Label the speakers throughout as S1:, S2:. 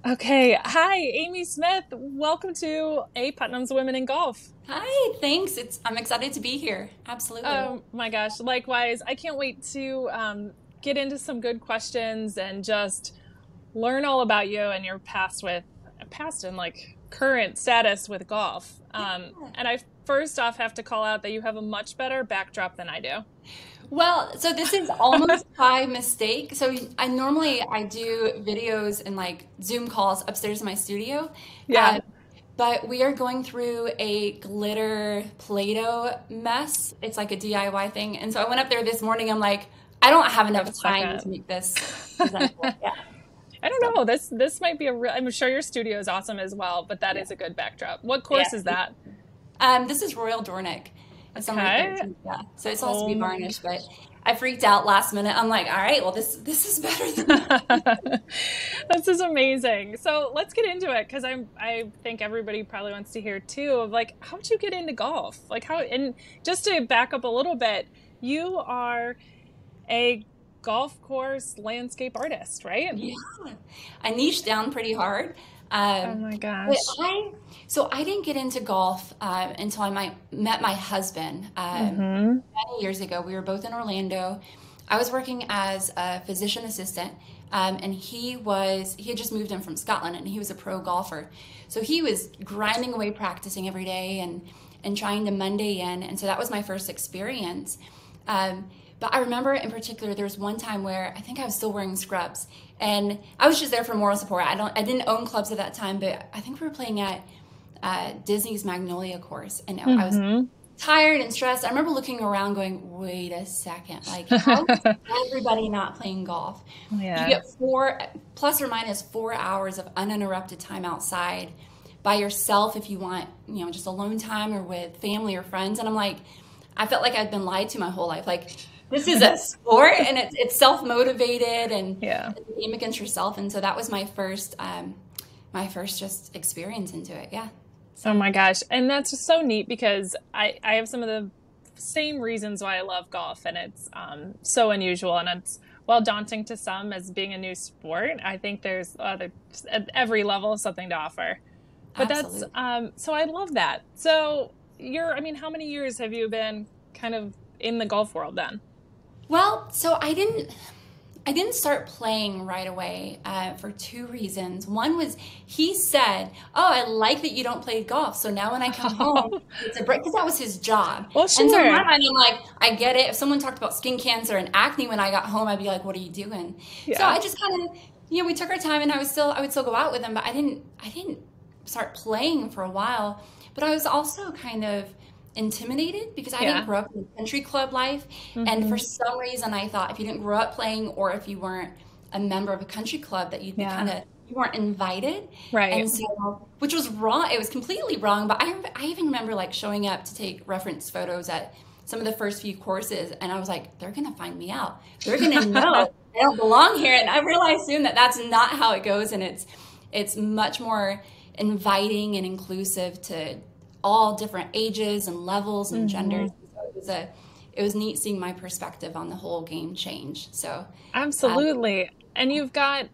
S1: Okay. Hi, Aimee Smith. Welcome to A.Putnam's Women in Golf.
S2: Hi, thanks. I'm excited to be here. Absolutely.
S1: Oh my gosh. Likewise, I can't wait to get into some good questions and just learn all about you and your past and like current status with golf.
S2: Yeah.
S1: And I first off have to call out that you have a much better backdrop than I do.
S2: Well, so this is almost by mistake. So I do videos and like Zoom calls upstairs in my studio.
S1: Yeah.
S2: Uh, but we are going through a glitter Play-Doh mess. It's like a DIY thing. And so I went up there this morning. I'm like, I don't have
S1: Have
S2: enough
S1: a
S2: time
S1: second.
S2: to make this presentable. Yeah.
S1: I don't
S2: So
S1: know. This might be a real. I'm sure your studio is awesome as well, but that
S2: yeah.
S1: is a good backdrop. What
S2: Yeah.
S1: course is that?
S2: This is Royal Dornick. It's number
S1: Okay.
S2: 13. Yeah. So it still has to
S1: Oh
S2: be
S1: my
S2: varnished, but
S1: gosh.
S2: I freaked out last minute. I'm like, all right, well this is better than that.
S1: This is amazing. So let's get into it because I think everybody probably wants to hear too of like how'd you get into golf? Like how and just to back up a little bit, you are a golf course landscape artist, right?
S2: Yeah. I niched down pretty hard.
S1: Oh
S2: Um,
S1: my
S2: but
S1: gosh.
S2: I didn't get into golf until met my husband
S1: Mm-hmm.
S2: many years ago. We were both in Orlando. I was working as a physician assistant, and he had just moved in from Scotland, and he was a pro golfer. So he was grinding away, practicing every day, and trying to Monday in. And so that was my first experience. But I remember in particular, there was one time where I think I was still wearing scrubs, and I was just there for moral support. I didn't own clubs at that time, but I think we were playing at Disney's Magnolia course, and I was
S1: Mm-hmm.
S2: tired and stressed. I remember looking around going, wait a second, like how is everybody not playing golf? You
S1: Yeah.
S2: get plus or minus 4 hours of uninterrupted time outside by yourself if you want, just alone time or with family or friends. And I'm like, I felt like I'd been lied to my whole life. Like this is a sport and it's self-motivated and
S1: Yeah.
S2: it's a game against yourself. And so that was my first just experience into it. Yeah.
S1: Oh
S2: So
S1: my gosh. And that's just so neat because I have some of the same reasons why I love golf, and it's so unusual and it's while daunting to some as being a new sport. I think there's at every level something to offer. But that's
S2: absolutely.
S1: so I love that. So I mean, how many years have you been kind of in the golf world then?
S2: Well, so I didn't start playing right away for two reasons. One was he said, "Oh, I like that you don't play golf. So now when I come home, it's a break," because that was his job.
S1: Well,
S2: And so in my
S1: sure.
S2: mind, I'm like, I get it. If someone talked about skin cancer and acne when I got home, I'd be like, "What are you doing?" So
S1: Yeah.
S2: I just kind of, we took our time, and I would still go out with him, but I didn't start playing for a while. But I was also kind of intimidated because I didn't
S1: Yeah.
S2: grow up in country club life. And for
S1: Hmm.
S2: some reason, I thought if you didn't grow up playing or if you weren't a member of a country club, that you'd be
S1: Yeah.
S2: you weren't invited.
S1: Right.
S2: And so, which was wrong. It was completely wrong. But I even remember like showing up to take reference photos at some of the first few courses. And I was like, they're going to find me out. They're going to know I don't belong here. And I realized soon that that's not how it goes. And it's much more inviting and inclusive to all different ages and levels and genders.
S1: Hmm.
S2: So it was neat seeing my perspective on the whole game change. So um,
S1: Absolutely. And you've got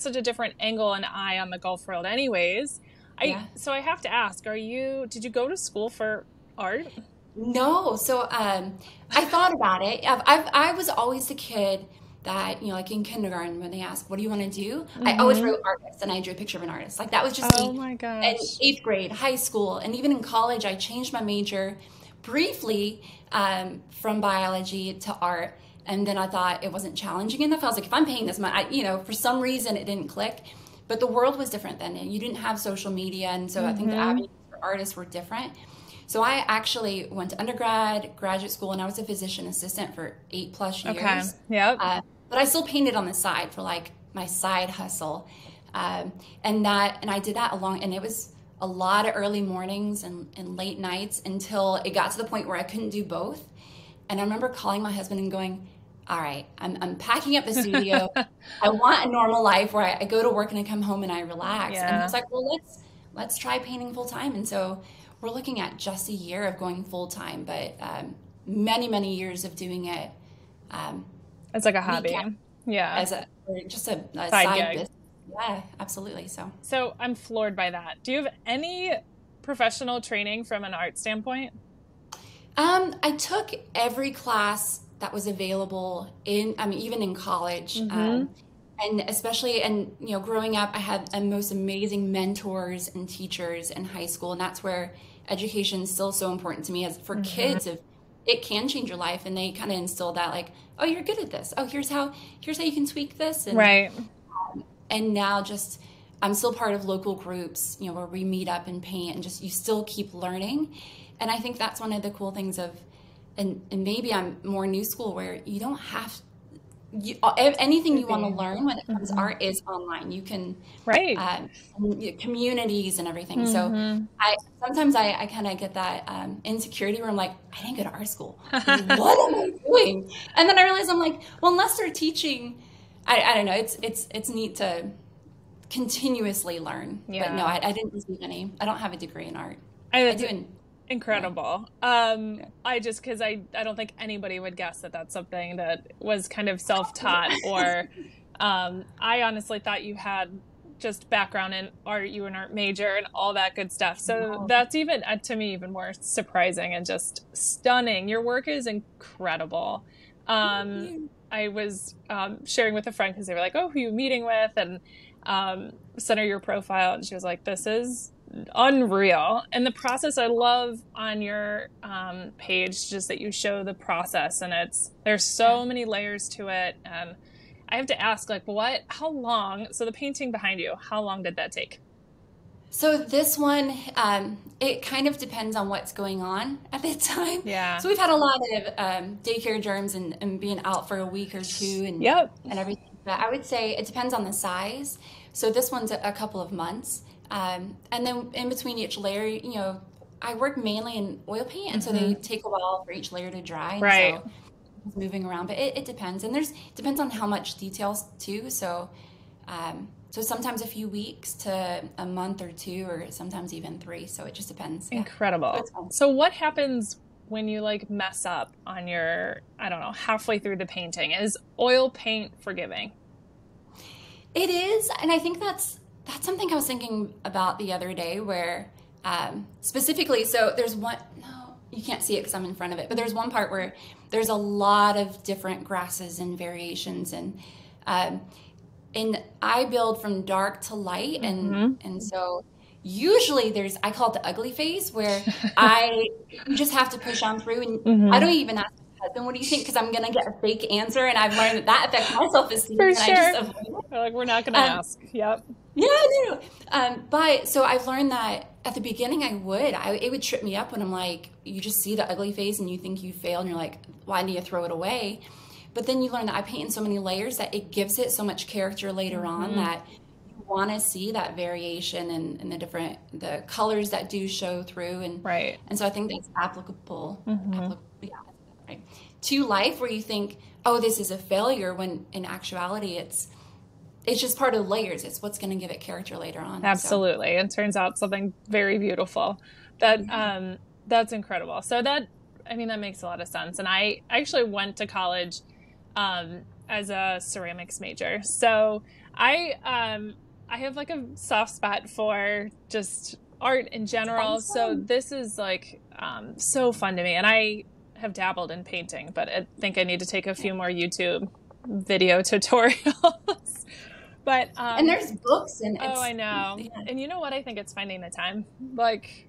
S1: such a different angle and eye on the golf world anyways. I
S2: yeah.
S1: so I have to ask, did you go to school for art?
S2: No, so I thought about it. I was always the kid that, like in kindergarten when they ask, what do you want to do? I always
S1: Hmm.
S2: wrote artist and I drew a picture of an artist. Like that was just
S1: Oh
S2: me.
S1: my
S2: In
S1: gosh.
S2: eighth grade, high school, and even in college, I changed my major briefly from biology to art. And then I thought it wasn't challenging enough. I was like, if I'm paying this money, for some reason it didn't click. But the world was different then, and you didn't have social media, and so I think the
S1: Hmm.
S2: avenues for artists were different. So I actually went to undergrad, graduate school, and I was a physician assistant for 8+ years.
S1: Okay. Yep.
S2: Uh, but I still painted on the side for like my side hustle, and I did that along, and it was a lot of early mornings and late nights until it got to the point where I couldn't do both. And I remember calling my husband and going, "All right, I'm packing up the studio. I want a normal life where I go to work and I come home and I relax." And he
S1: Yeah.
S2: was like, "Well, let's try painting full time." And so we're looking at just a year of going full time, but many years of doing it um,
S1: It's like a hobby.
S2: weekend
S1: Yeah.
S2: as or just a
S1: Side
S2: side
S1: gig.
S2: business. Yeah, absolutely.
S1: So I'm floored by that. Do you have any professional training from an art standpoint?
S2: I took every class that was available even in college.
S1: Mm-hmm.
S2: And especially, and growing up, I had the most amazing mentors and teachers in high school, and that's where education is still so important to me. As for
S1: Mm-hmm.
S2: kids, if it can change your life, and they kind of instill that, like, oh, you're good at this. Oh, here's how you can tweak this,
S1: Right.
S2: and now just I'm still part of local groups, where we meet up and paint, and just you still keep learning. And I think that's one of the cool things of, and maybe I'm more new school where you don't have anything you want to learn when it comes to
S1: Mm-hmm.
S2: art is online. You can
S1: Right.
S2: communities and everything. So
S1: Mm-hmm.
S2: I kind of get that insecurity where I'm like, I didn't go to art school. What am I doing? And then I realize I'm like, well, unless they're teaching, I don't know. It's neat to continuously learn. But no,
S1: Yeah.
S2: I didn't receive any. I don't have a degree in art. I
S1: It's
S2: do in yeah.
S1: incredible.
S2: Yeah.
S1: I just, because I don't think anybody would guess that that's something that was kind of self-taught, or I honestly thought you had just background in art, you were an art major and all that good stuff. So
S2: No.
S1: that's even, to me, even more surprising and just stunning. Your work is incredible. I was sharing with a friend because they were like, "Oh, who are you meeting with?" And sent her your profile, and she was like, "This is unreal." And the process I love on your page, just that you show the process, and there's
S2: Yeah.
S1: so many layers to it. And I have to ask, like, how long, so the painting behind you, how long did that take?
S2: So this one, it kind of depends on what's going on at the time.
S1: Yeah.
S2: So we've had a lot of daycare germs and being out for a week or two
S1: Yep.
S2: and everything. But I would say it depends on the size. So this one's a couple of months. And then in between each layer, I work mainly in oil paint, and so
S1: Mm-hmm.
S2: they take a while for each layer to dry. And
S1: Right.
S2: so it's moving around, but it depends. And depends on how much details too. So sometimes a few weeks to a month or two, or sometimes even 3. So it just depends. Yeah. So
S1: Incredible.
S2: it's fun.
S1: So what happens when you like mess up on your, I don't know, halfway through the painting? Is oil paint forgiving?
S2: It is, and I think that's something I was thinking about the other day, where specifically, so there's one. No, you can't see it because I'm in front of it, but there's one part where there's a lot of different grasses and variations, um, and I build from dark to light,
S1: Mm-hmm.
S2: and so usually I call it the ugly phase, where you just have to push on through, and I
S1: Mm-hmm.
S2: don't even ask my husband what do you think, because I'm gonna get a fake answer, and I've learned that affects my self-esteem,
S1: For
S2: and I just
S1: sure.
S2: avoid it.
S1: Like, we're not going to
S2: Um,
S1: ask. Yep.
S2: yeah, no. But so I've learned that at the beginning it would trip me up when I'm like, you just see the ugly face and you think you failed, and you're like, why do you throw it away? But then you learn that I paint in so many layers that it gives it so much character later on,
S1: Mm-hmm.
S2: that you want to see that variation and the colors that do show through,
S1: Right.
S2: and so I think that's applicable,
S1: Mm-hmm.
S2: yeah, right, to life, where you think, oh, this is a failure, when in actuality it's just part of the layers. It's what's going to give it character later on. So
S1: Absolutely. It turns out something very beautiful. That
S2: yeah.
S1: that's incredible. So that, I mean, that makes a lot of sense. And I actually went to college as a ceramics major. So I have like a soft spot for just art in general. So
S2: Awesome.
S1: this is like so fun to me. And I have dabbled in painting, but I think I need to take a few more YouTube video tutorials. But
S2: And there's books, and
S1: oh,
S2: it's
S1: I know.
S2: yeah.
S1: And you know what? I think it's finding the time. Like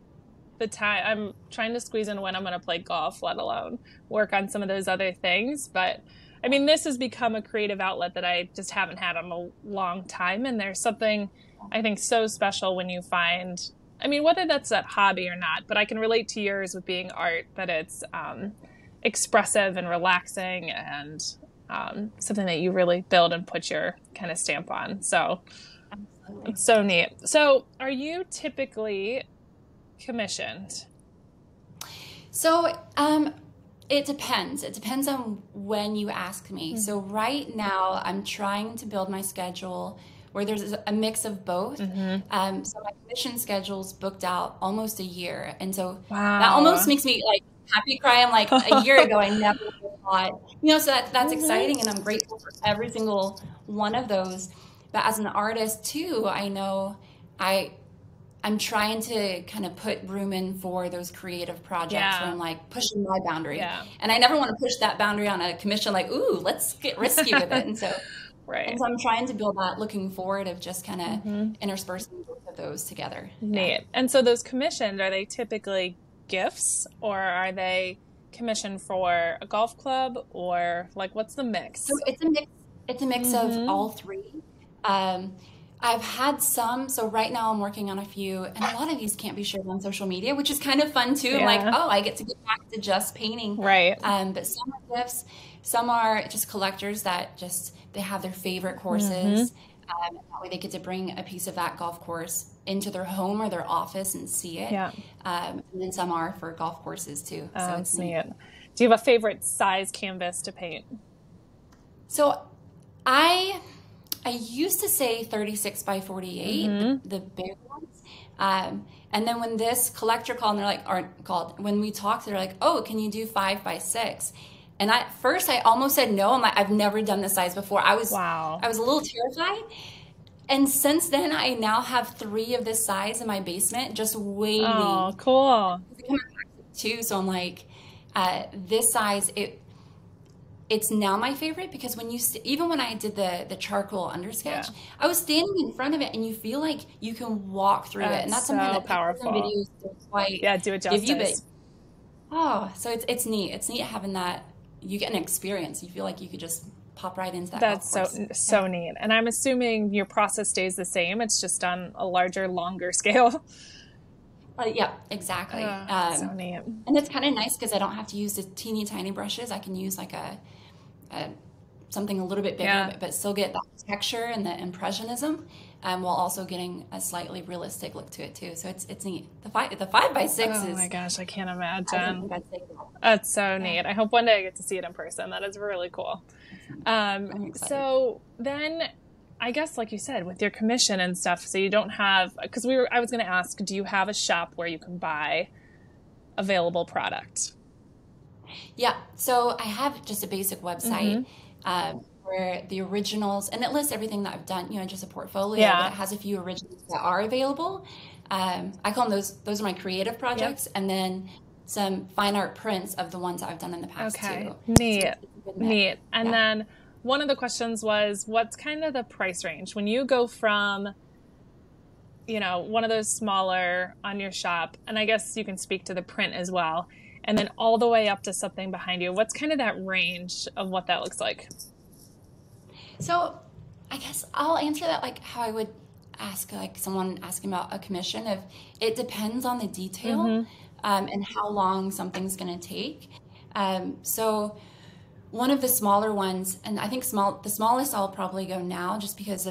S1: the time, I'm trying to squeeze in when I'm going to play golf, let alone work on some of those other things. But I mean, this has become a creative outlet that I just haven't had in a long time. And there's something I think so special when you find, I mean, whether that's a hobby or not, but I can relate to yours with being art, that it's expressive and relaxing, and something that you really build and put your kind of stamp on. So
S2: Absolutely.
S1: it's so neat. So are you typically commissioned?
S2: So it depends. It depends on when you ask me. So right now, I'm trying to build my schedule where there's a mix of both.
S1: Mm-hmm.
S2: So my commission schedule's booked out almost a year, and so that almost
S1: Wow.
S2: makes me like happy cry. I'm like, a year ago, I never would have thought, so that's
S1: Mm-hmm.
S2: exciting, and I'm grateful for every single one of those. But as an artist too, I know I'm trying to kind of put room in for those creative projects where
S1: Yeah.
S2: I'm like pushing my boundary.
S1: Yeah.
S2: And I never want to push that boundary on a commission like, ooh, let's get risky with it. And
S1: Right.
S2: so I'm trying to build that looking forward of just kind of
S1: Hmm.
S2: interspersing both of those together. Yeah.
S1: Neat. And so those commissioned, are they typically gifts or are they commissioned for a golf club or like what's the
S2: So
S1: mix?
S2: it's a mix of
S1: Hmm.
S2: all three. Um, I've had some, so right now I'm working on a few, and a lot of these can't be shared on social media, which is kind of fun too. I'm like,
S1: Yeah.
S2: oh, I get to get back to just painting.
S1: Right.
S2: But some are gifts, some are just collectors that just they have their favorite
S1: Hmm.
S2: courses. That way they get to bring a piece of that golf course into their home or their office and see it.
S1: Yeah.
S2: And then some are for golf courses too, so
S1: Oh,
S2: it's
S1: it's
S2: neat.
S1: neat. Do you have a favorite size canvas to paint?
S2: So I I used to say 36 by 48,
S1: Hmm.
S2: the big ones. And then when this collector called, and they're like, aren't called, when we talked, they're like, oh, can you do 5 by 6? And at first I almost said no. I'm like, I've never done this size before.
S1: Wow.
S2: I was a little terrified. And since then, I now have 3 of this size in my basement, just
S1: Oh,
S2: waiting
S1: cool.
S2: to come back to 2. So I'm like, this size, it's now my favorite because when even when I did the charcoal
S1: Yeah.
S2: undersketch, I was standing in front of it and you feel like you can walk through it, and
S1: That's
S2: that's something
S1: so
S2: that pictures and
S1: powerful.
S2: videos don't quite
S1: Yeah, do it
S2: give you. But
S1: justice.
S2: so it's neat. It's neat having that. You get an experience. You feel like you could just pop right into that golf
S1: That's so
S2: course. Yeah.
S1: so neat. And I'm assuming your process stays the same. It's just on a larger, longer scale.
S2: Yeah, exactly.
S1: So neat.
S2: And it's kind of nice because I don't have to use the teeny tiny brushes. I can use like a something a little bit bigger,
S1: Yeah.
S2: but still get that texture and the impressionism, while also getting a slightly realistic look to it too. So it's neat. The 5 by 6
S1: Oh my
S2: is,
S1: gosh, I can't
S2: I don't
S1: imagine.
S2: think I'd say that.
S1: That's so
S2: Yeah,
S1: neat. I hope one day I get to see it in person. That is really cool.
S2: I'm excited.
S1: So then I guess like you said, with your commission and stuff, so you don't have, because I was going to ask, do you have a shop where you can buy available product?
S2: Yeah, so I have just a basic
S1: Mm-hmm.
S2: website, where the originals, and it lists everything that I've done, just a portfolio, but
S1: Yeah.
S2: it has a few originals that are available. I call them those are my creative
S1: Yep.
S2: projects, and then some fine art prints of the ones that I've done in the past
S1: Okay.
S2: too. So
S1: Neat.
S2: it's a good mix.
S1: Neat. And
S2: Yeah.
S1: then one of the questions was, what's kind of the price range when you go from, one of those smaller on your shop, and I guess you can speak to the print as well, and then all the way up to something behind you. What's kind of that range of what that looks like?
S2: So I guess I'll answer that like how I would ask like someone asking about a commission. If it depends on the detail,
S1: Mm-hmm.
S2: and how long something's going to take. So one of the smaller ones, and I think the smallest I'll probably go now, just because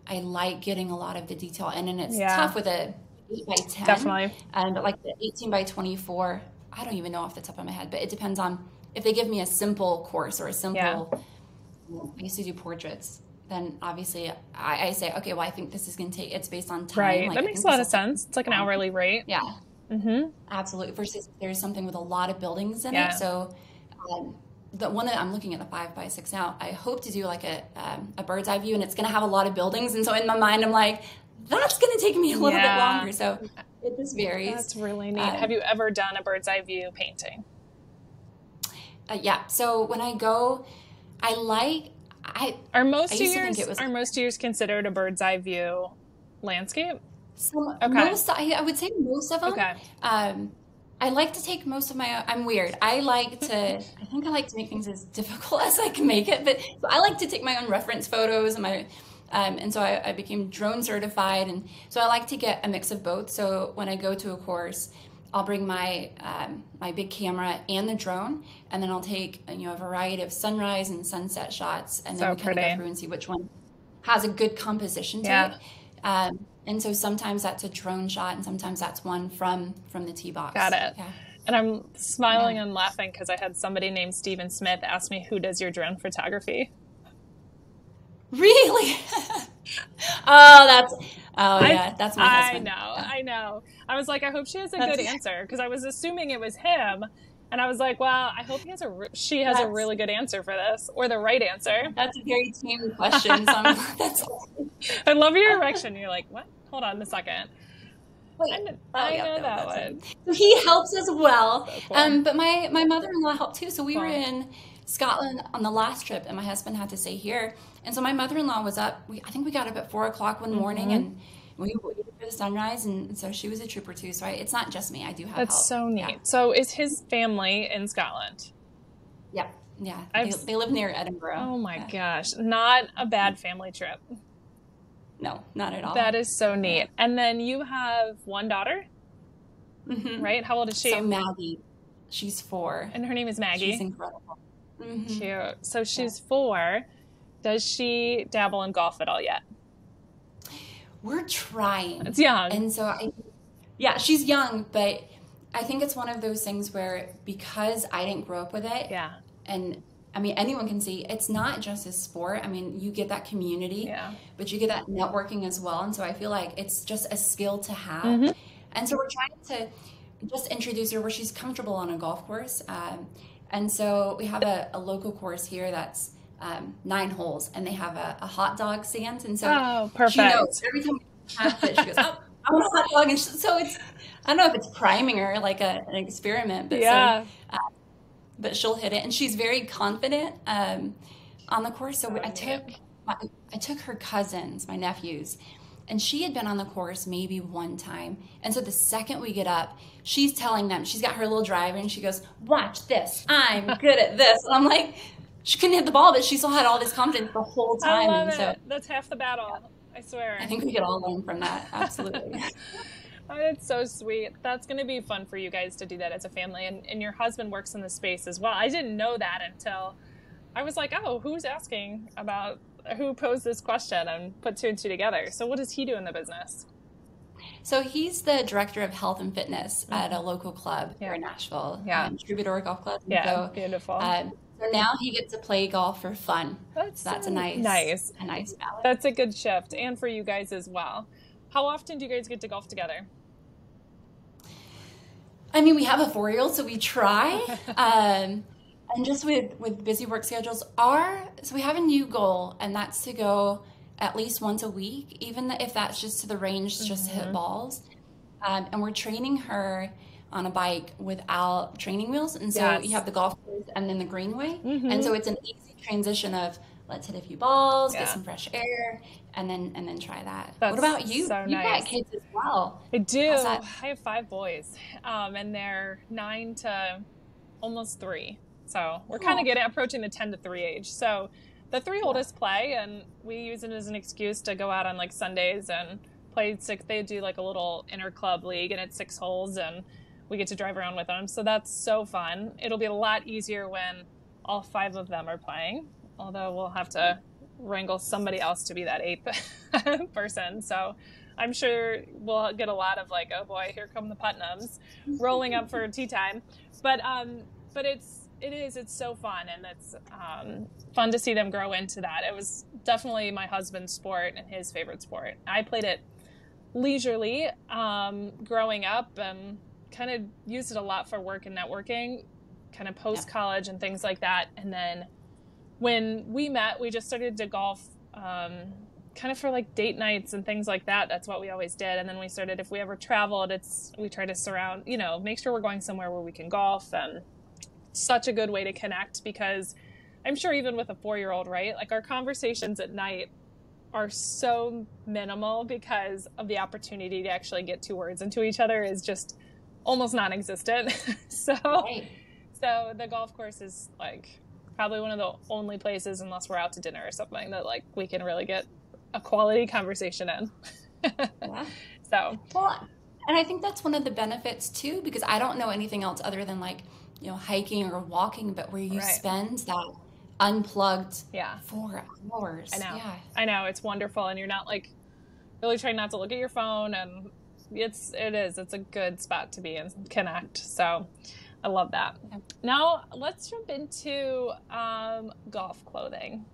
S2: I like getting a lot of the detail in, and it's
S1: Yeah,
S2: tough with a 8 by 10,
S1: definitely.
S2: but like the 18 by 24, I don't even know off the top of my head, but it depends on if they give me a simple course or a
S1: Yeah.
S2: simple. I used to do portraits. Then obviously I say, okay, well, I think this is going to take. It's based on time.
S1: Right.
S2: Like
S1: That
S2: I
S1: makes
S2: think
S1: a
S2: this
S1: lot
S2: will
S1: of
S2: take
S1: sense. It's like an
S2: long.
S1: hourly rate.
S2: Yeah,
S1: Mm-hmm.
S2: absolutely. Versus if there's something with a lot of buildings in it.
S1: Yeah.
S2: So the one that I'm looking at, the 5 by 6 now, I hope to do like a bird's eye view, and it's going to have a lot of buildings. And so in my mind, I'm like, that's going to take me a little bit
S1: Yeah.
S2: longer. So it just varies.
S1: That's really neat. Have
S2: Um,
S1: you ever done a bird's eye view painting?
S2: yeah. So when I go, I like
S1: Are
S2: I used to think it was
S1: most of yours considered a bird's eye view landscape?
S2: some
S1: Okay.
S2: most. I would say most of them.
S1: Okay.
S2: Um, I like to take most of my. I'm weird. I think I like to make things as difficult as I can make it. But so I like to take my own reference photos and so I became drone certified, and so I like to get a mix of both. So when I go to a course, I'll bring my big camera and the drone, and then I'll take a variety of sunrise and sunset shots, and then
S1: So
S2: we kind of go
S1: pretty.
S2: through and see which one has a good composition to
S1: Yeah.
S2: it. And so sometimes that's a drone shot, and sometimes that's one from the tee
S1: Got
S2: box.
S1: it.
S2: Yeah,
S1: And I'm
S2: yeah.
S1: smiling and laughing because I had somebody named Stephen Smith ask me, who does your drone photography?
S2: Really? Oh,
S1: I
S2: yeah, that's my
S1: I
S2: husband.
S1: know,
S2: Yeah.
S1: I know. I was like, I hope she has a good
S2: That's
S1: answer because I was assuming it was him. And I was like, well, I hope she has a
S2: That's
S1: really good answer for this, or the right answer.
S2: that's a very team question. So that's
S1: I love your erection. You're like, what? Hold on a second.
S2: wait. Oh
S1: I
S2: yeah,
S1: know
S2: no,
S1: that
S2: that's
S1: one.
S2: him. So he helps as well.
S1: So cool.
S2: But my mother-in-law helped too. So we were
S1: Cool.
S2: in Scotland on the last trip, and my husband had to stay here. And so my mother-in-law was up. I think we got up at 4 o'clock one morning,
S1: Hmm.
S2: and we waited for the sunrise. And so she was a trooper too. So it's not just me. I do have
S1: That's
S2: help.
S1: so
S2: Yeah.
S1: neat. So is his family in Scotland?
S2: Yep. Yeah.
S1: I've,
S2: They live near Edinburgh.
S1: oh my
S2: Yeah.
S1: gosh, not a bad family trip.
S2: No, not at all.
S1: That is so neat. And then you have one daughter, right? How old is she?
S2: So Maggie, she's 4.
S1: And her name is Maggie.
S2: She's incredible.
S1: Cute. So she's 4. Does she dabble in golf at all yet?
S2: We're trying.
S1: It's young.
S2: And so yeah, she's young, but I think it's one of those things where because I didn't grow up with it,
S1: Yeah.
S2: and I mean, anyone can see it's not just a sport. I mean, you get that community,
S1: Yeah.
S2: but you get that networking as well. And so I feel like it's just a skill to have.
S1: Mm-hmm.
S2: And so we're trying to just introduce her where she's comfortable on a golf course. And so we have a local course here that's 9 holes, and they have a hot dog stand. And so
S1: Oh, perfect.
S2: she knows every time we pass it, she goes, "Oh, I want a hot dog." And so it's, I don't know if it's priming her like an experiment, but
S1: Yeah.
S2: so, but she'll hit it, and she's very confident on the course. So I took her cousins, my nephews, and she had been on the course maybe one time. And so the second we get up, she's telling them, she's got her little driver, and she goes, "Watch this, I'm good at this." And I'm like, she couldn't hit the ball, but she still had all this confidence the whole time.
S1: I love
S2: And so
S1: it. That's half the battle. I swear.
S2: I think we could all learn from that. Absolutely.
S1: Oh, that's so sweet. That's going to be fun for you guys to do that as a family. And your husband works in the space as well. I didn't know that until I was like, oh, who's asking about who posed this question, and put 2 and 2 together. So what does he do in the business?
S2: So he's the director of health and fitness at a local club here in Nashville, Troubadour Golf Club. And
S1: Yeah,
S2: so,
S1: beautiful.
S2: So now he gets to play golf for fun.
S1: That's
S2: a nice balance.
S1: That's a good shift, and for you guys as well. How often do you guys get to golf together?
S2: I mean, we have a 4-year-old, so we try. And just with busy work schedules, so we have a new goal, and that's to go at least once a week, even if that's just to the range, just to hit balls. And we're training her on a bike without training wheels. And so you have the golf course and then the greenway. And so it's an easy transition of let's hit a few balls, get some fresh air, and then try that. What about you?
S1: So
S2: You've got kids as well.
S1: I do. I have 5 boys, and they're 9 to almost 3. So we're kind of approaching the 10 to 3 age. So the 3 oldest play, and we use it as an excuse to go out on like Sundays and play 6. They do like a little inter-club league, and it's 6 holes, and we get to drive around with them. So that's so fun. It'll be a lot easier when all 5 of them are playing, although we'll have to wrangle somebody else to be that 8th person. So I'm sure we'll get a lot of like, oh boy, here come the Putnams rolling up for tea time. But it's so fun, and it's fun to see them grow into that. It was definitely my husband's sport and his favorite sport. I played it leisurely growing up, and kind of used it a lot for work and networking, kind of post-college and things like that. And then when we met, we just started to golf kind of for like date nights and things like that. That's what we always did. And then we started, if we ever traveled, we try to make sure we're going somewhere where we can golf. And such a good way to connect, because I'm sure even with a 4-year-old, right? Like our conversations at night are so minimal because of the opportunity to actually get 2 words into each other is just almost non-existent. So the golf course is like probably one of the only places, unless we're out to dinner or something, that like we can really get a quality conversation in. So,
S2: well, and I think that's one of the benefits too, because I don't know anything else other than like, hiking or walking, but where you spend that unplugged 4 hours.
S1: I know. I know. It's wonderful. And you're not like really trying not to look at your phone, and it's a good spot to be and connect. So I love that. Now let's jump into golf clothing.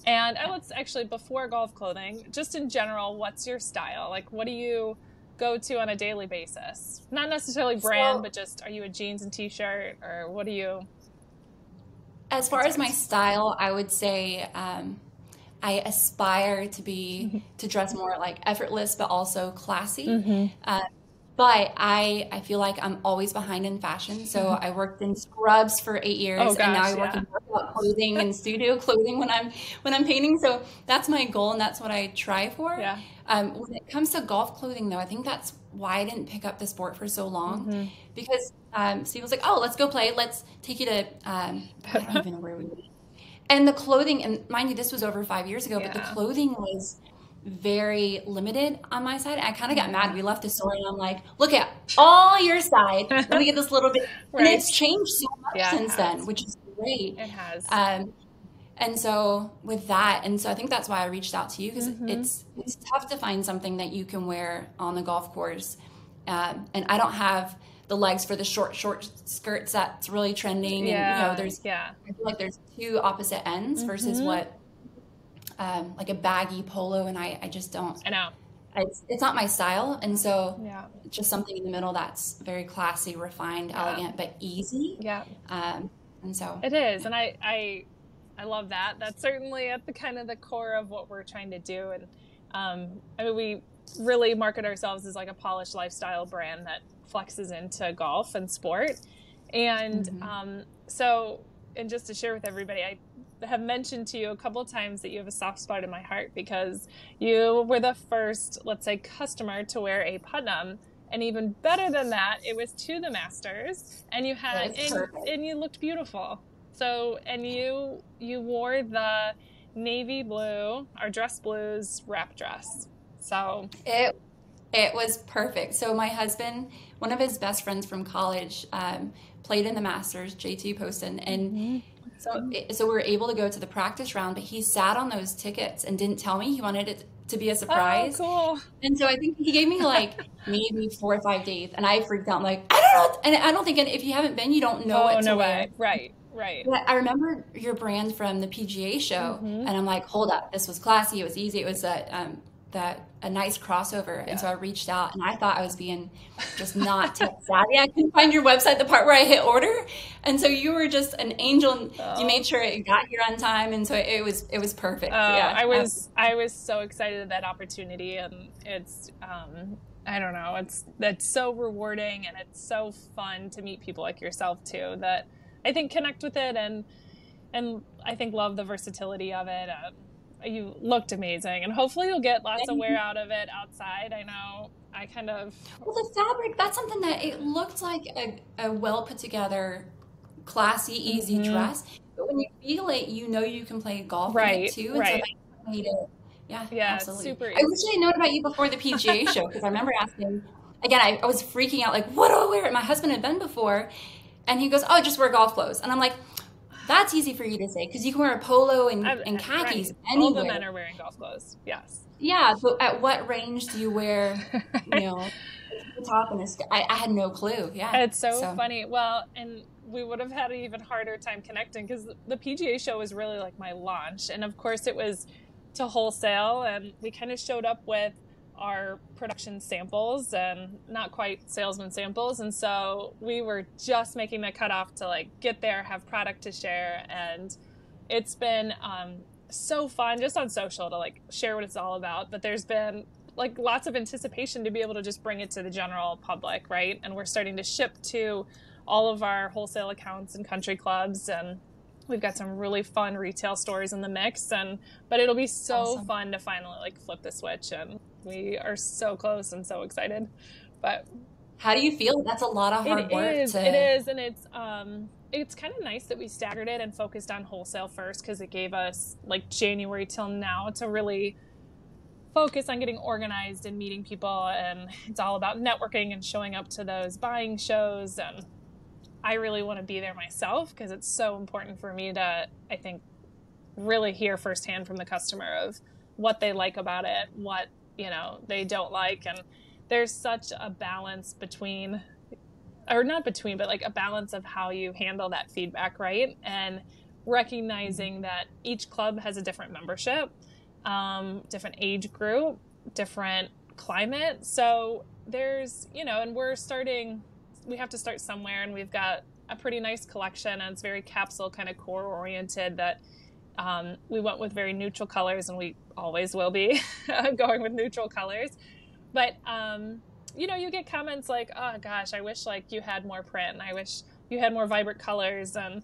S1: And let's actually, before golf clothing, just in general, what's your style? Like, what do you go to on a daily basis? Not necessarily brand,
S2: So,
S1: but just, are you a jeans and t-shirt, or what do you
S2: as far as my
S1: expect?
S2: style, I would say I aspire to dress more like effortless, but also classy.
S1: Mm-hmm.
S2: Uh, but I feel like I'm always behind in fashion. So I worked in scrubs for eight
S1: Oh
S2: years, and now
S1: gosh,
S2: I work
S1: yeah.
S2: in workout clothing and studio clothing when I'm painting. So that's my goal, and that's what I try for.
S1: Yeah.
S2: When it comes to golf clothing, though, I think that's why I didn't pick up the sport for so long,
S1: Mm-hmm.
S2: because Steve was like, "Oh, let's go play. Let's take you to I don't even know where we went." And the clothing, and mind you, this was over 5 years ago, but the
S1: Yeah.
S2: clothing was very limited on my side. I kind of got mad.
S1: Yeah.
S2: We left the store, and I'm like, look at all your side. Let me get this little bit. And it's
S1: Right.
S2: changed so much
S1: Yeah, it
S2: since then,
S1: has.
S2: which is great.
S1: It has.
S2: Um, and so with that, and so I think that's why I reached out to you, because
S1: Mm-hmm.
S2: it's tough to find something that you can wear on the golf course. And I don't have the legs for the short skirts that's really trending. And
S1: Yeah.
S2: there's
S1: Yeah.
S2: I feel like there's two opposite ends versus
S1: Mm-hmm.
S2: what like a baggy polo, and I just don't.
S1: I know.
S2: It's not my style, and so
S1: Yeah.
S2: it's just something in the middle that's very classy, refined,
S1: Yeah.
S2: elegant, but easy.
S1: Yeah.
S2: And so
S1: It is. And I love that. That's certainly at the kind of the core of what we're trying to do. And I mean, we really market ourselves as like a polished lifestyle brand that flexes into golf and sport. And
S2: mhm.
S1: so, and just to share with everybody, I have mentioned to you a couple of times that you have a soft spot in my heart, because you were the first, let's say, customer to wear a Putnam. And even better than that, it was to the Masters, and you
S2: It
S1: had,
S2: was perfect.
S1: and you looked beautiful. So, and you wore the navy blue, our dress blues wrap dress. So,
S2: It It was perfect. So my husband, one of his best friends from college, played in the Masters, JT Poston, and
S1: mm-hmm.
S2: so we were able to go to the practice round. But he sat on those tickets and didn't tell me. He wanted it to be a
S1: Oh,
S2: surprise,
S1: cool.
S2: and so I think he gave me like maybe 4 or 5 days, and I freaked out. I'm like, I don't know, and I don't think, and if you haven't been, you don't know
S1: Oh,
S2: what to
S1: no
S2: wear.
S1: way. Right, right.
S2: But I remember your brand from the PGA show,
S1: Mm-hmm.
S2: and I'm like, hold up, this was classy. It was easy. It was a nice crossover. And so
S1: Yeah.
S2: I reached out, and I thought I was being just not tech savvy. I couldn't find your website, the part where I hit order, and so you were just an angel. And you
S1: Oh,
S2: made sure it got here on time, and so it was perfect. Yeah,
S1: I was so excited at that opportunity, and it's I don't know, that's so rewarding, and it's so fun to meet people like yourself too, that I think connect with it, and I think love the versatility of it. You looked amazing, and hopefully you'll get lots of wear out of it outside. I know I kind of
S2: well, the fabric, that's something that it looked like a well put together, classy, easy
S1: mm-hmm.
S2: dress. But when you feel it, you know you can play golf in it
S1: Right,
S2: too. And so
S1: right.
S2: that made it, yeah,
S1: Yeah, it's
S2: absolutely.
S1: super
S2: I wish I
S1: easy.
S2: had known about you before the PGA show, because I remember asking, again, I was freaking out, like, what do I wear? And my husband had been before, and he goes, oh, just wear golf clothes. And I'm like, that's easy for you to say, because you can wear a polo and khakis
S1: Right. All the men
S2: anywhere.
S1: are wearing golf clothes. Yes.
S2: Yeah, but at what range do you wear, you
S1: Right.
S2: know, the top and I had no clue. Yeah.
S1: It's so
S2: So,
S1: funny. Well, and we would have had an even harder time connecting, because the PGA show was really like my launch. And of course, it was to wholesale, and we kind of showed up with our production samples and not quite salesman samples. And so we were just making the cutoff to like get there, have product to share. And it's been so fun just on social to like share what it's all about. But there's been like lots of anticipation to be able to just bring it to the general public, right? And we're starting to ship to all of our wholesale accounts and country clubs, and we've got some really fun retail stores in the mix. And but it'll be so
S2: awesome.
S1: fun to finally like flip the switch, and we are so close and so excited. But
S2: How do you feel? That's a lot of hard work
S1: it
S2: to.
S1: is, and it's kind of nice that we staggered it and focused on wholesale first, because it gave us like January till now to really focus on getting organized and meeting people. And it's all about networking and showing up to those buying shows. And I really want to be there myself, because it's so important for me to, I think, really hear firsthand from the customer of what they like about it, what, they don't like. And there's such a balance between, or not between, but like a balance of how you handle that feedback, right? And recognizing that each club has a different membership, different age group, different climate. So there's, and we have to start somewhere, and we've got a pretty nice collection, and it's very capsule kind of core oriented that we went with very neutral colors, and we always will be going with neutral colors. But, you get comments like, oh gosh, I wish like you had more print, and I wish you had more vibrant colors, and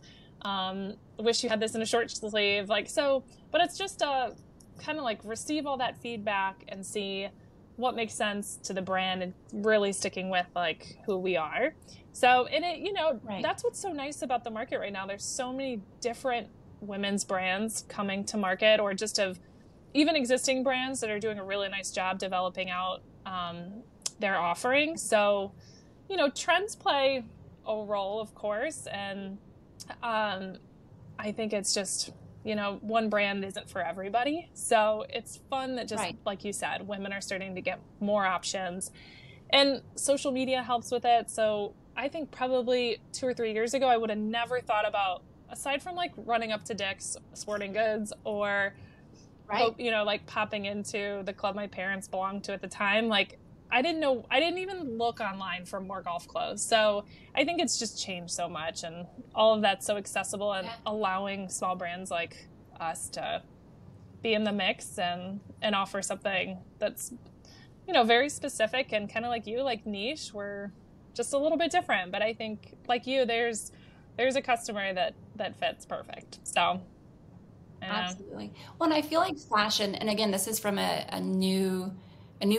S1: wish you had this in a short sleeve. Like, so, but it's just kind of like receive all that feedback and see what makes sense to the brand, and really sticking with like who we are. So, and it,
S2: Right.
S1: that's what's so nice about the market right now. There's so many different women's brands coming to market, or just of even existing brands that are doing a really nice job developing out their offering. So, trends play a role, of course, and I think it's just, one brand isn't for everybody. So it's fun that just,
S2: Right.
S1: like you said, women are starting to get more options, and social media helps with it. So I think probably 2 or 3 years ago, I would have never thought about, aside from like running up to Dick's Sporting Goods, or,
S2: Right.
S1: like popping into the club my parents belonged to at the time, like I didn't even look online for more golf clothes. So I think it's just changed so much, and all of that's so accessible, and allowing small brands like us to be in the mix and offer something that's, very specific, and kind of like you, like niche. We're just a little bit different, but I think like you, there's a customer that fits perfect. So
S2: Absolutely. Well, and I feel like fashion, and again, this is from a new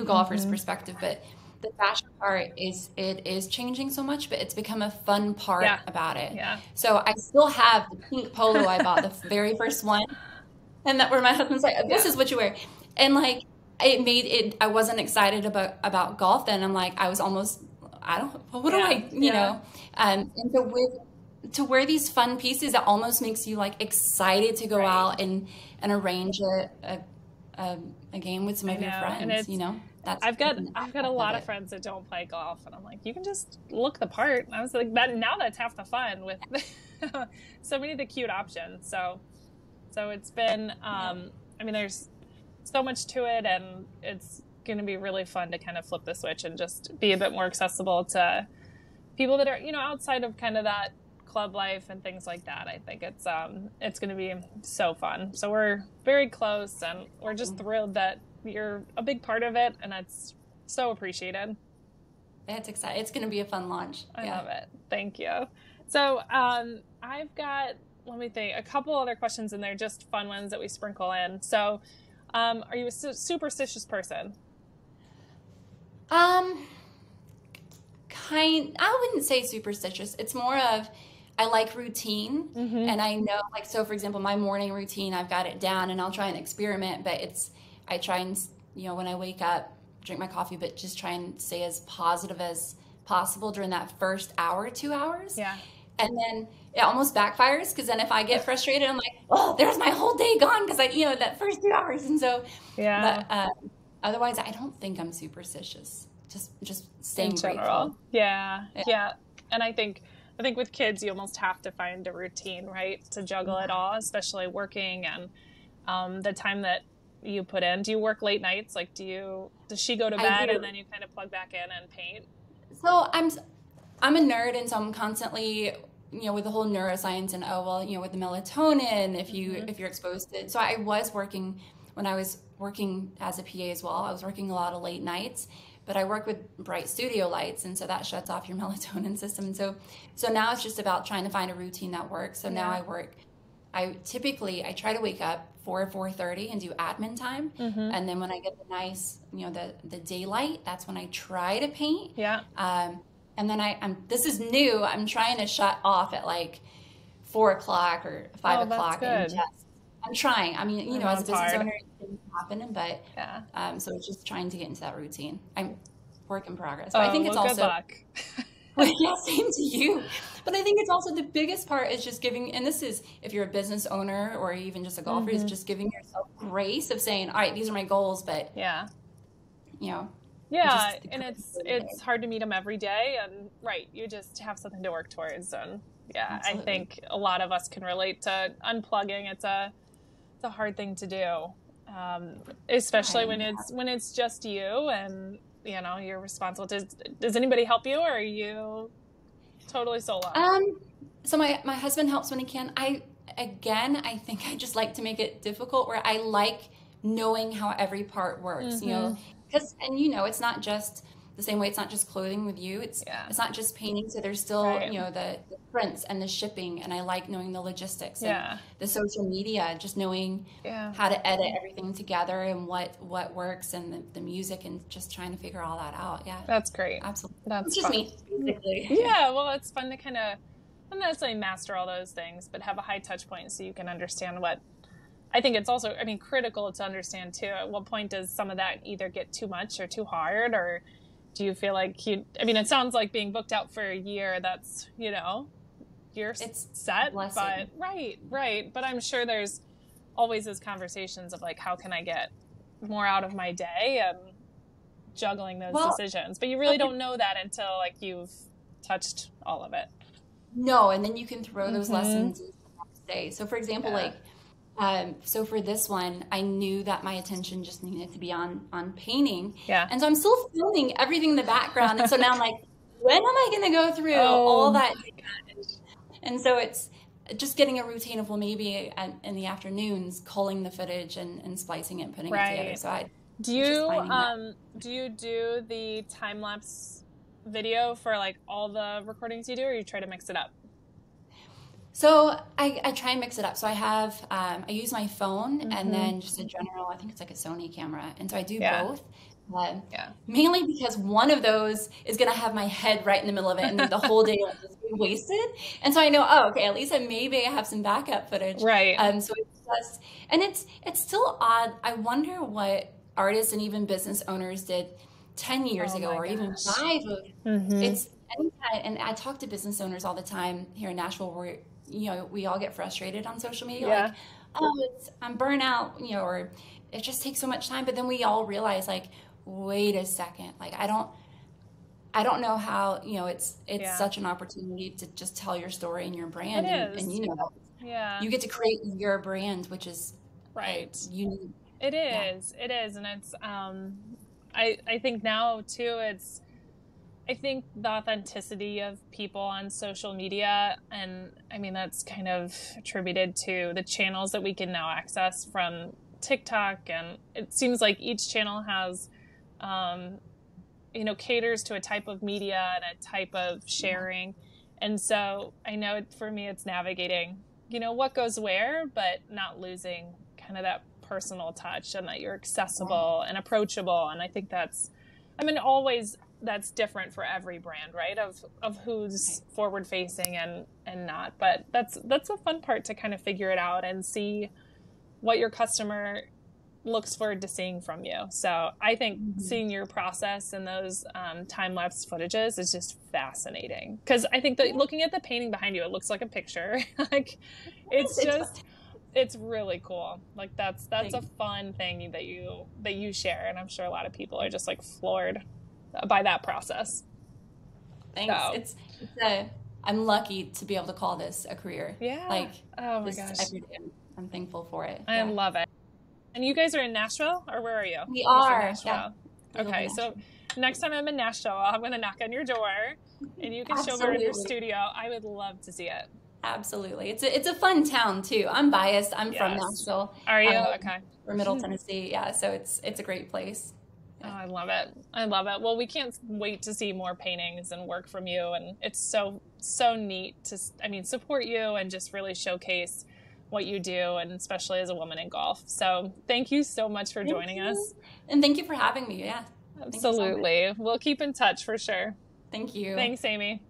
S2: golfer's perspective, but the fashion part is changing so much, but it's become a fun part about it.
S1: Yeah.
S2: So I still have the pink polo I bought, the very first one, and that where my husband's like, this is what you wear. And like it made it, I wasn't excited about golf then. I'm like, I was almost, I don't, what do I, know? And so to wear these fun pieces, it almost makes you like excited to go out and arrange a game with some of your friends, That's
S1: I've got a lot of friends that don't play golf, and I'm like, you can just look the part. And I was like, now that's half the fun with so many of the cute options. So it's been, I mean, there's so much to it, and it's going to be really fun to kind of flip the switch and just be a bit more accessible to people that are, outside of kind of that club life and things like that. I think it's going to be so fun. So we're very close, and we're just thrilled that you're a big part of it, and it's so appreciated.
S2: It's exciting. It's going to be a fun launch.
S1: I love it. Thank you. So I've got, let me think, a couple other questions in there, just fun ones that we sprinkle in. So are you a superstitious person?
S2: I wouldn't say superstitious. It's more of, I like routine, and I know, like, so for example, my morning routine, I've got it down, and I'll try and experiment, but I try and, when I wake up, drink my coffee, but just try and stay as positive as possible during that first hour, 2 hours.
S1: Yeah.
S2: And then it almost backfires, because then if I get frustrated, I'm like, oh, there's my whole day gone, because that first 2 hours. And so, but otherwise, I don't think I'm superstitious. Just staying
S1: in general.
S2: grateful.
S1: Yeah. And I think with kids, you almost have to find a routine, right, to juggle it all, especially working and the time that you put in. Do you work late nights? Like, does she go to bed and then you kind of plug back in and paint?
S2: So I'm a nerd, and so I'm constantly, with the whole neuroscience and with the melatonin, if you're exposed to it. So I was working, when I was working as a PA as well, I was working a lot of late nights, but I work with bright studio lights, and so that shuts off your melatonin system. So now it's just about trying to find a routine that works. So now I try to wake up 4:30 and do admin time. And then when I get the nice, the daylight, that's when I try to paint.
S1: Yeah.
S2: And then this is new. I'm trying to shut off at like 4 o'clock or 5 o'clock.
S1: That's good.
S2: And I'm trying. I mean, as a business
S1: hard.
S2: owner, it didn't happen, but so it's just trying to get into that routine. I'm work in progress. But I think it's also,
S1: good luck.
S2: yeah, same to you. But I think it's also the biggest part is just giving, and this is if you're a business owner or even just a golfer, is just giving yourself grace of saying, all right, these are my goals, but
S1: yeah,
S2: just
S1: and it's hard to meet them every day, and you just have something to work towards, and absolutely. I think a lot of us can relate to unplugging. It's a hard thing to do, especially when it's just you, and you know, you're responsible. Does anybody help you, or are you totally solo?
S2: So my husband helps when he can. I think I just like to make it difficult, where I like knowing how every part works, you know, and you know, it's not just the same way. It's not just clothing with you. It's not just painting. So there's still, you know, the prints and the shipping, and I like knowing the logistics and the social media, just knowing how to edit everything together and what works, and the music, and just trying to figure all that out. Yeah.
S1: That's great.
S2: Absolutely.
S1: That's
S2: it's just
S1: fun.
S2: me, basically.
S1: Yeah. Well, it's fun to kind of not necessarily master all those things, but have a high touch point so you can understand what. I think it's also, I mean, critical to understand too. At what point does some of that either get too much or too hard, or do you feel like I mean, it sounds like being booked out for a year, that's, you know, it's set, but right. But I'm sure there's always those conversations of like, how can I get more out of my day and juggling those decisions? But you really don't know that until like you've touched all of it.
S2: No, and then you can throw those lessons into the next day. So for example, so for this one, I knew that my attention just needed to be on painting. Yeah. And so I'm still filming everything in the background. And so now I'm like, when am I going to go through all that? And so it's just getting a routine of, well, maybe in the afternoons, culling the footage and splicing it and putting it together. So
S1: do you do the time-lapse video for like all the recordings you do, or you try to mix it up?
S2: So I try and mix it up. So I have, I use my phone and then just a general, I think it's like a Sony camera. And so I do both. Mainly because one of those is going to have my head right in the middle of it, and the whole day will just be wasted. And so I know, at least maybe I have some backup footage. Right. So it's just, and it's still odd. I wonder what artists and even business owners did 10 years ago, or even 5. It's anytime, and I talk to business owners all the time here in Nashville, where, you know, we all get frustrated on social media. Like, I'm burnt out, you know, or it just takes so much time. But then we all realize, like, wait a second, like, I don't know how, you know, it's such an opportunity to just tell your story and your brand. And you know, you get to create your brand, which is unique.
S1: It is. And it's, I think now too, I think the authenticity of people on social media, and I mean, that's kind of attributed to the channels that we can now access from TikTok. And it seems like each channel has, you know, caters to a type of media and a type of sharing. And so I know for me, it's navigating, you know, what goes where, but not losing kind of that personal touch, and that you're accessible and approachable. And I think that's that's different for every brand, right? Of who's forward facing and not. But that's a fun part to kind of figure it out and see what your customer looks forward to seeing from you. So I think seeing your process and those time-lapse footages is just fascinating, because I think that looking at the painting behind you, it looks like a picture. Like it's really cool. Like that's a fun thing that you share, and I'm sure a lot of people are just like floored by that process.
S2: Thanks. So. I'm lucky to be able to call this a career.
S1: Yeah.
S2: Like,
S1: oh my gosh,
S2: every day I'm thankful for it.
S1: I love it. And you guys are in Nashville, or where are you?
S2: We are. Yeah.
S1: Okay, so next time I'm in Nashville, I'm going to knock on your door, and you can show me your studio. I would love to see it.
S2: Absolutely. It's a fun town too. I'm biased. I'm from Nashville.
S1: Are you? Okay.
S2: We're Middle Tennessee. Yeah. So it's a great place.
S1: Oh, I love it. Well, we can't wait to see more paintings and work from you. And it's so neat to, support you and just really showcase what you do, and especially as a woman in golf. So thank you so much for joining us.
S2: And thank you for having me. Yeah.
S1: Absolutely. We'll keep in touch for sure.
S2: Thank you.
S1: Thanks, Aimee.